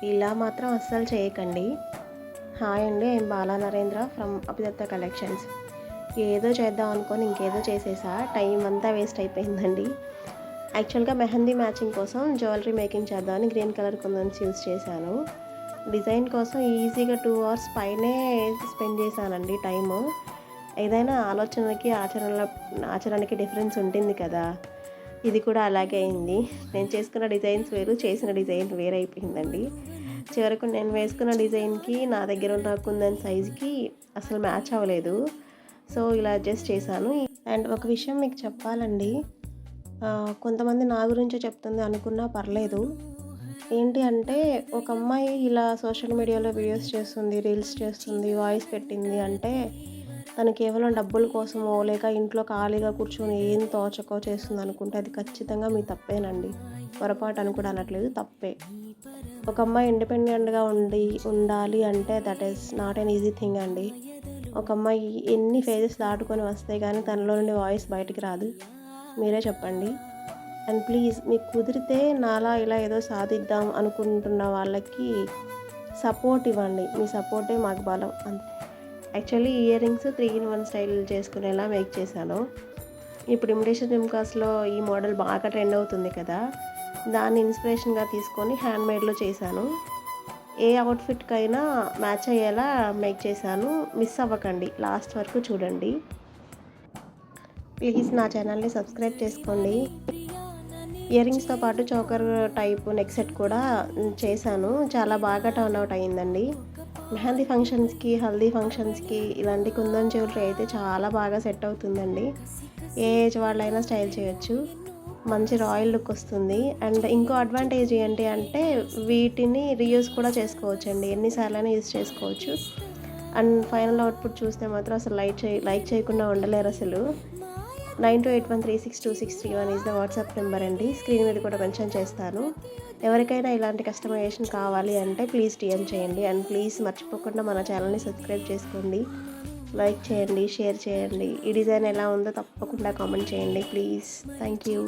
ఇలా మాత్రం అస్సలు చేయకండి. హాయ్ అండి, నేను బాలా నరేంద్ర ఫ్రమ్ అభిదత్త కలెక్షన్స్. ఏదో చేద్దాం అనుకొని ఇంకేదో చేసేసా, టైం అంతా వేస్ట్ అయిపోయిందండి. యాక్చువల్గా మెహందీ మ్యాచింగ్ కోసం జ్యువెలరీ మేకింగ్ చేద్దామని గ్రీన్ కలర్ కుందన్స్ యూస్ చేశాను. డిజైన్ కోసం ఈజీగా 2 hours పైనే స్పెండ్ చేశానండి టైము. ఏదైనా ఆలోచనకి ఆచరణకి డిఫరెన్స్ ఉంటుంది కదా, ఇది కూడా అలాగే అయింది. నేను చేసుకున్న డిజైన్స్ వేరు, చేసిన డిజైన్ వేరైపోయిందండి. చివరకు నేను వేసుకున్న డిజైన్కి నా దగ్గర ఉన్న కుందన్ సైజుకి అసలు మ్యాచ్ అవ్వలేదు. సో ఇలా అడ్జస్ట్ చేశాను. అండ్ ఒక విషయం మీకు చెప్పాలండి, కొంతమంది నా గురించే చెప్తుంది అనుకున్నా పర్లేదు. ఏంటి అంటే, ఒక అమ్మాయి ఇలా సోషల్ మీడియాలో వీడియోస్ చేస్తుంది, రీల్స్ చేస్తుంది, వాయిస్ పెట్టింది అంటే తను కేవలం డబ్బుల కోసమో లేక ఇంట్లో ఖాళీగా కూర్చొని ఏం తోచకో చేస్తుంది అనుకుంటే అది ఖచ్చితంగా మీ తప్పేనండి. పొరపాటు అని కూడా అనట్లేదు, తప్పే. ఒక అమ్మాయి ఇండిపెండెంట్గా ఉండాలి అంటే that is not an easy thing అండి. ఒక అమ్మాయి ఎన్ని ఫేజెస్ దాటుకొని వస్తే కానీ తనలో నుండి వాయిస్ బయటికి రాదు. మీరే చెప్పండి. అండ్ ప్లీజ్, మీకు కుదిరితే నాలా ఇలా ఏదో సాధిద్దాం అనుకుంటున్న వాళ్ళకి సపోర్ట్ ఇవ్వండి. మీ సపోర్టే మాకు బలం. Actually ear rings 3-in-1 style చేసుకునేలా మేక్ చేశాను. ఇప్పుడు ఇమిటేషన్ జుమ్కాస్లో ఈ మోడల్ బాగా ట్రెండ్ అవుతుంది కదా, దాన్ని ఇన్స్పిరేషన్గా తీసుకొని హ్యాండ్మేడ్లో చేశాను. ఏ అవుట్ఫిట్కైనా మ్యాచ్ అయ్యేలా మేక్ చేశాను. మిస్ అవ్వకండి, లాస్ట్ వరకు చూడండి. ప్లీజ్ నా ఛానల్ని సబ్స్క్రైబ్ చేసుకోండి. ఇయర్ రింగ్స్తో పాటు చోకర్ టైప్ నెక్ సెట్ కూడా చేశాను. చాలా బాగా టర్న్ అవుట్ అయ్యిందండి. మెహందీ ఫంక్షన్స్కి, హల్దీ ఫంక్షన్స్కి ఇలాంటి కుందన్ జ్యువెలరీ అయితే చాలా బాగా సెట్ అవుతుందండి. ఏ ఏజ్ వాళ్ళైనా స్టైల్ చేయొచ్చు, మంచి రాయల్ లుక్ వస్తుంది. అండ్ ఇంకో అడ్వాంటేజ్ ఏంటి అంటే, వీటిని రీయూస్ కూడా చేసుకోవచ్చండి, ఎన్నిసార్లైనా యూస్ చేసుకోవచ్చు. అండ్ ఫైనల్ అవుట్పుట్ చూస్తే మాత్రం అసలు లైక్ చేయకుండా ఉండలేరు అసలు. 9281362631 ఈజ్ ద వాట్సాప్ నెంబర్ అండి. స్క్రీన్ మీద కూడా మెన్షన్ చేస్తాను. ఎవరికైనా ఇలాంటి కస్టమైజేషన్ కావాలి అంటే ప్లీజ్ DM చేయండి. అండ్ ప్లీజ్ మర్చిపోకుండా మన ఛానల్ని సబ్స్క్రైబ్ చేసుకోండి, లైక్ చేయండి, షేర్ చేయండి. ఈ డిజైన్ ఎలా ఉందో తప్పకుండా కామెంట్ చేయండి ప్లీజ్. Thank you.